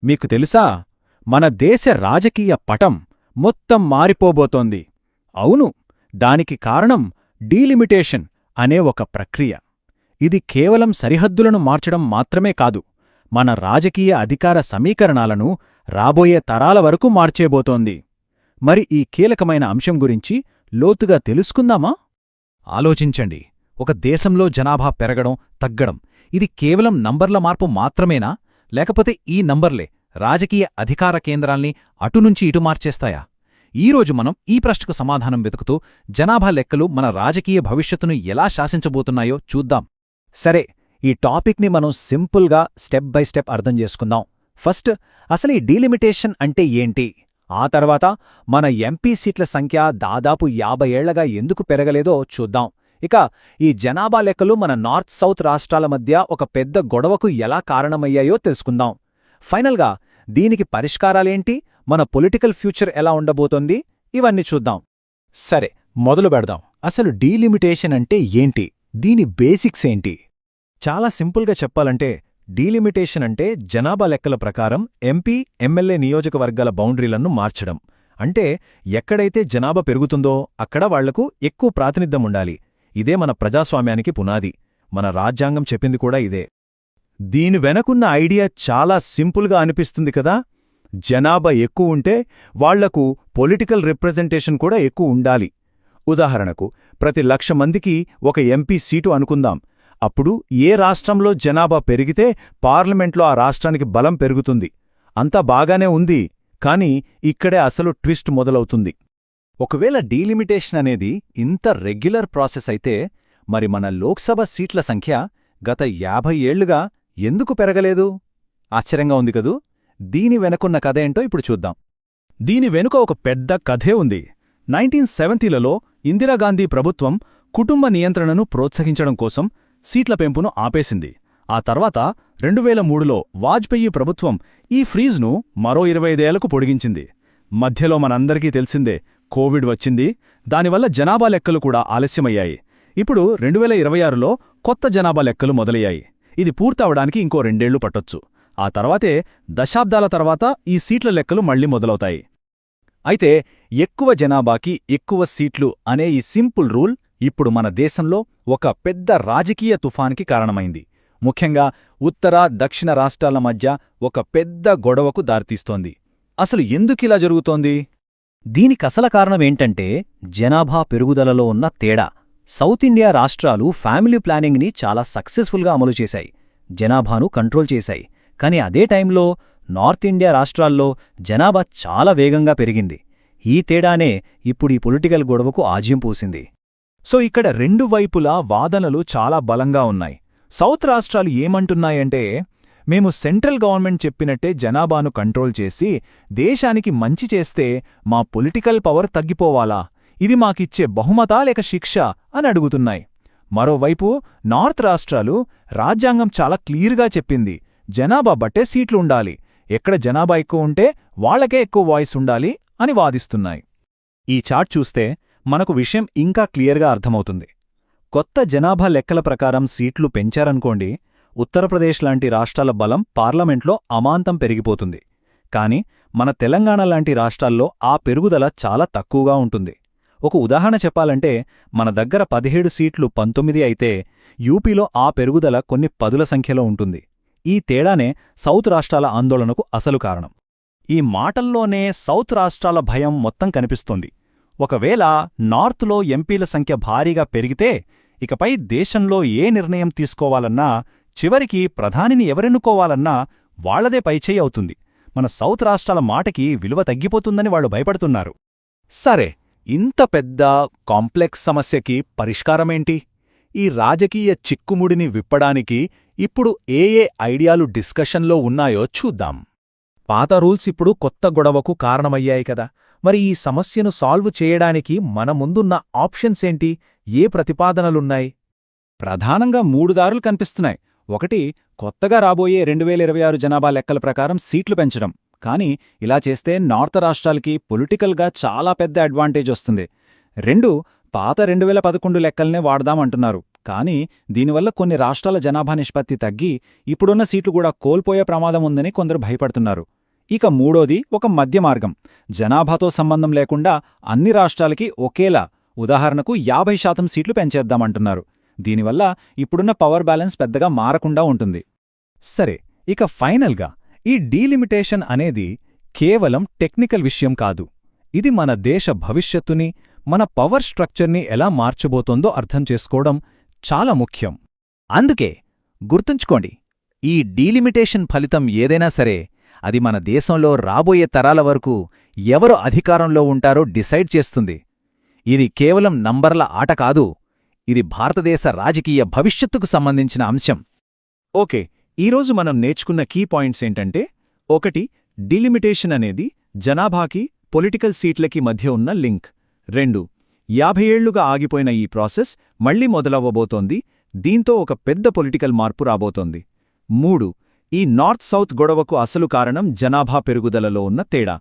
మీకు తెలుసా, మన దేశ రాజకీయ పటం మొత్తం మారిపోబోతోంది. అవును, దానికి కారణం డీలిమిటేషన్ అనే ఒక ప్రక్రియ. ఇది కేవలం సరిహద్దులను మార్చడం మాత్రమే కాదు, మన రాజకీయ అధికార సమీకరణాలను రాబోయే తరాల వరకు మార్చేబోతోంది. మరి ఈ కీలకమైన అంశం గురించి లోతుగా తెలుసుకుందామా? ఆలోచించండి, ఒక దేశంలో జనాభా పెరగడం, తగ్గడం ఇది కేవలం నంబర్ల మార్పు మాత్రమేనా, లేకపోతే ఈ నంబర్లే రాజకీయ అధికార కేంద్రాల్ని అటునుంచి ఇటు మార్చేస్తాయా? ఈరోజు మనం ఈ ప్రశ్నకు సమాధానం వెతుకుతూ జనాభా లెక్కలు మన రాజకీయ భవిష్యత్తును ఎలా శాసించబోతున్నాయో చూద్దాం. సరే, ఈ టాపిక్ని మనం సింపుల్గా స్టెప్ బై స్టెప్ అర్థం చేసుకుందాం. ఫస్ట్, అసలు ఈ డీలిమిటేషన్ అంటే ఏంటి? ఆ తర్వాత మన ఎంపీ సీట్ల సంఖ్య దాదాపు 50 ఏళ్లగా ఎందుకు పెరగలేదో చూద్దాం. ఇక ఈ జనాభా లెక్కలు మన నార్త్ సౌత్ రాష్ట్రాల మధ్య ఒక పెద్ద గొడవకు ఎలా కారణమయ్యాయో తెలుసుకుందాం. ఫైనల్గా దీనికి పరిష్కారాలేంటి, మన పొలిటికల్ ఫ్యూచర్ ఎలా ఉండబోతోంది, ఇవన్నీ చూద్దాం. సరే, మొదలు పెడదాం. అసలు డీలిమిటేషన్ అంటే ఏంటి? దీని బేసిక్స్ ఏంటి? చాలా సింపుల్గా చెప్పాలంటే డీలిమిటేషన్ అంటే జనాభా లెక్కల ప్రకారం ఎంపీ, ఎమ్మెల్యే నియోజకవర్గాల బౌండరీలను మార్చడం. అంటే ఎక్కడైతే జనాభా పెరుగుతుందో అక్కడ వాళ్లకు ఎక్కువ ప్రాతినిధ్యం ఉండాలి. ఇదే మన ప్రజాస్వామ్యానికి పునాది. మన రాజ్యాంగం చెప్పింది కూడా ఇదే. దీని వెనకున్న ఐడియా చాలా సింపుల్గా అనిపిస్తుంది కదా. జనాభా ఎక్కువ ఉంటే వాళ్లకు పొలిటికల్ రిప్రజెంటేషన్ కూడా ఎక్కువ ఉండాలి. ఉదాహరణకు, ప్రతి 1,00,000 మందికి ఒక ఎంపీ సీటు అనుకుందాం. అప్పుడు ఏ రాష్ట్రంలో జనాభా పెరిగితే పార్లమెంట్లో ఆ రాష్ట్రానికి బలం పెరుగుతుంది. అంతా బాగానే ఉంది, కానీ ఇక్కడే అసలు ట్విస్ట్ మొదలవుతుంది. ఒకవేళ డీలిమిటేషన్ అనేది ఇంత రెగ్యులర్ ప్రాసెస్ అయితే మరి మన లోక్సభ సీట్ల సంఖ్య గత 50 ఏళ్లుగా ఎందుకు పెరగలేదు? ఆశ్చర్యంగా ఉంది కదూ. దీని వెనుకున్న కథ ఏంటో ఇప్పుడు చూద్దాం. దీని వెనుక ఒక పెద్ద కథే ఉంది. 1970లలో ఇందిరాగాంధీ ప్రభుత్వం కుటుంబ నియంత్రణను ప్రోత్సహించడం కోసం సీట్ల పెంపును ఆపేసింది. ఆ తర్వాత 2003లో వాజ్పేయి ప్రభుత్వం ఈ ఫ్రీజ్ను మరో 25 ఏళ్లకు పొడిగించింది. మధ్యలో మనందరికీ తెలిసిందే, కోవిడ్ వచ్చింది. దానివల్ల జనాభా లెక్కలు కూడా ఆలస్యమయ్యాయి. ఇప్పుడు 2026లో కొత్త జనాభా లెక్కలు మొదలయ్యాయి. ఇది పూర్తవడానికి ఇంకో 2 ఏళ్లు పట్టొచ్చు. ఆ తర్వాతే దశాబ్దాల తర్వాత ఈ సీట్ల లెక్కలు మళ్లీ మొదలవుతాయి. అయితే ఎక్కువ జనాభాకి ఎక్కువ సీట్లు అనే ఈ సింపుల్ రూల్ ఇప్పుడు మన దేశంలో ఒక పెద్ద రాజకీయ తుఫాన్కి కారణమైంది. ముఖ్యంగా ఉత్తర, దక్షిణ రాష్ట్రాల మధ్య ఒక పెద్ద గొడవకు దారితీస్తోంది. అసలు ఎందుకిలా జరుగుతోంది? దీనికసల కారణమేంటంటే జనాభా పెరుగుదలలో ఉన్న తేడా. సౌత్ ఇండియా రాష్ట్రాలు ఫ్యామిలీ ప్లానింగ్ని చాలా సక్సెస్ఫుల్గా అమలు చేశాయి, జనాభాను కంట్రోల్ చేశాయి. కానీ అదే టైంలో నార్త్ ఇండియా రాష్ట్రాల్లో జనాభా చాలా వేగంగా పెరిగింది. ఈ తేడానే ఇప్పుడు ఈ పొలిటికల్ గొడవకు ఆజ్యం పూసింది. సో ఇక్కడ 2 వైపులా వాదనలు చాలా బలంగా ఉన్నాయి. సౌత్ రాష్ట్రాలు ఏమంటున్నాయంటే, మేము సెంట్రల్ గవర్నమెంట్ చెప్పినట్టే జనాభాను కంట్రోల్ చేసి దేశానికి మంచి చేస్తే మా పొలిటికల్ పవర్ తగ్గిపోవాలా? ఇది మాకిచ్చే బహుమతా లేక శిక్ష అని అడుగుతున్నాయి. మరోవైపు నార్త్ రాష్ట్రాలు రాజ్యాంగం చాలా క్లియర్గా చెప్పింది, జనాభా బట్టే సీట్లు ఉండాలి, ఎక్కడ జనాభా ఎక్కువ ఉంటే వాళ్లకే ఎక్కువ వాయిస్ ఉండాలి అని వాదిస్తున్నాయి. ఈ చార్ట్ చూస్తే మనకు విషయం ఇంకా క్లియర్గా అర్థమవుతుంది. కొత్త జనాభా లెక్కల ప్రకారం సీట్లు పెంచారనుకోండి, ఉత్తరప్రదేశ్ లాంటి రాష్ట్రాల బలం పార్లమెంట్లో అమాంతం పెరిగిపోతుంది. కాని మన తెలంగాణ లాంటి రాష్ట్రాల్లో ఆ పెరుగుదల చాలా తక్కువగా ఉంటుంది. ఒక ఉదాహరణ చెప్పాలంటే, మన దగ్గర 17 సీట్లు 19 అయితే యూపీలో ఆ పెరుగుదల కొన్ని 10ల సంఖ్యలో ఉంటుంది. ఈ తేడానే సౌత్ రాష్ట్రాల ఆందోళనకు అసలు కారణం. ఈ మాటల్లోనే సౌత్ రాష్ట్రాల భయం మొత్తం కనిపిస్తోంది. ఒకవేళ నార్త్లో ఎంపీల సంఖ్య భారీగా పెరిగితే ఇకపై దేశంలో ఏ నిర్ణయం తీసుకోవాలన్నా, చివరికి ప్రధానిని ఎవరెన్నుకోవాలన్నా వాళ్లదే పైచేయి అవుతుంది. మన సౌత్ రాష్ట్రాల మాటకి విలువ తగ్గిపోతుందని వాళ్లు భయపడుతున్నారు. సరే, ఇంత పెద్ద కాంప్లెక్స్ సమస్యకి పరిష్కారమేంటి? ఈ రాజకీయ చిక్కుముడిని విప్పడానికి ఇప్పుడు ఏ ఐడియాలు డిస్కషన్లో ఉన్నాయో చూద్దాం. పాత రూల్స్ ఇప్పుడు కొత్త గొడవకు కారణమయ్యాయి కదా. మరి ఈ సమస్యను సాల్వ్ చేయడానికి మన ముందున్న ఆప్షన్స్ ఏంటి? ఏ ప్రతిపాదనలున్నాయి? ప్రధానంగా 3 దారులు కనిపిస్తున్నాయి. ఒకటి, కొత్తగా రాబోయే 2026 జనాభా లెక్కల ప్రకారం సీట్లు పెంచడం. కానీ ఇలా చేస్తే నార్త్ రాష్ట్రాలకి పొలిటికల్గా చాలా పెద్ద అడ్వాంటేజ్ వస్తుంది. 2, పాత 2011 లెక్కల్నే వాడదామంటున్నారు. కానీ దీనివల్ల కొన్ని రాష్ట్రాల జనాభా నిష్పత్తి తగ్గి ఇప్పుడున్న సీట్లు కూడా కోల్పోయే ప్రమాదం ఉందని కొందరు భయపడుతున్నారు. ఇక మూడోది ఒక మధ్య మార్గం. జనాభాతో సంబంధం లేకుండా అన్ని రాష్ట్రాలకి ఒకేలా, ఉదాహరణకు 50% సీట్లు పెంచేద్దామంటున్నారు. దీనివల్ల ఇప్పుడున్న పవర్ బ్యాలెన్స్ పెద్దగా మారకుండా ఉంటుంది. సరే, ఇక ఫైనల్గా ఈ డీలిమిటేషన్ అనేది కేవలం టెక్నికల్ విషయం కాదు. ఇది మన దేశ భవిష్యత్తుని, మన పవర్ స్ట్రక్చర్ని ఎలా మార్చబోతోందో అర్థం చేసుకోవడం చాలా ముఖ్యం. అందుకే గుర్తుంచుకోండి, ఈ డీలిమిటేషన్ ఫలితం ఏదైనా సరే అది మన దేశంలో రాబోయే తరాల వరకు ఎవరు అధికారంలో ఉంటారో డిసైడ్ చేస్తుంది. ఇది కేవలం నంబర్ల ఆట కాదు, ఇది భారతదేశ రాజకీయ భవిష్యత్తుకు సంబంధించిన అంశం. ఓకే, ఈరోజు మనం నేర్చుకున్న కీ పాయింట్స్ ఏంటంటే: 1. డీలిమిటేషన్ అనేది జనాభాకి, పొలిటికల్ సీట్లకి మధ్య ఉన్న లింక్. 2. 50 ఏళ్లుగా ఆగిపోయిన ఈ ప్రాసెస్ మళ్లీ మొదలవ్వబోతోంది, దీంతో ఒక పెద్ద పొలిటికల్ మార్పు రాబోతోంది. 3. ఈ నార్త్ సౌత్ గొడవకు అసలు కారణం జనాభా పెరుగుదలలో ఉన్న తేడా.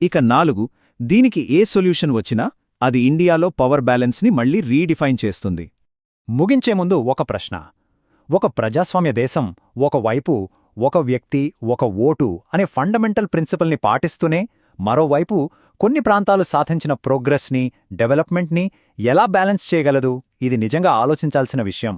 ఇక 4. దీనికి ఏ సొల్యూషన్ వచ్చినా అది ఇండియాలో పవర్ బ్యాలెన్స్ని మళ్లీ రీడిఫైన్ చేస్తుంది. ముగించే ముందు ఒక ప్రశ్న. ఒక ప్రజాస్వామ్య దేశం ఒకవైపు ఒక వ్యక్తి ఒక ఓటు అనే ఫండమెంటల్ ప్రిన్సిపల్ని పాటిస్తూనే, మరోవైపు కొన్ని ప్రాంతాలు సాధించిన ప్రోగ్రెస్ని, డెవలప్మెంట్ని ఎలా బ్యాలెన్స్ చేయగలదు? ఇది నిజంగా ఆలోచించాల్సిన విషయం.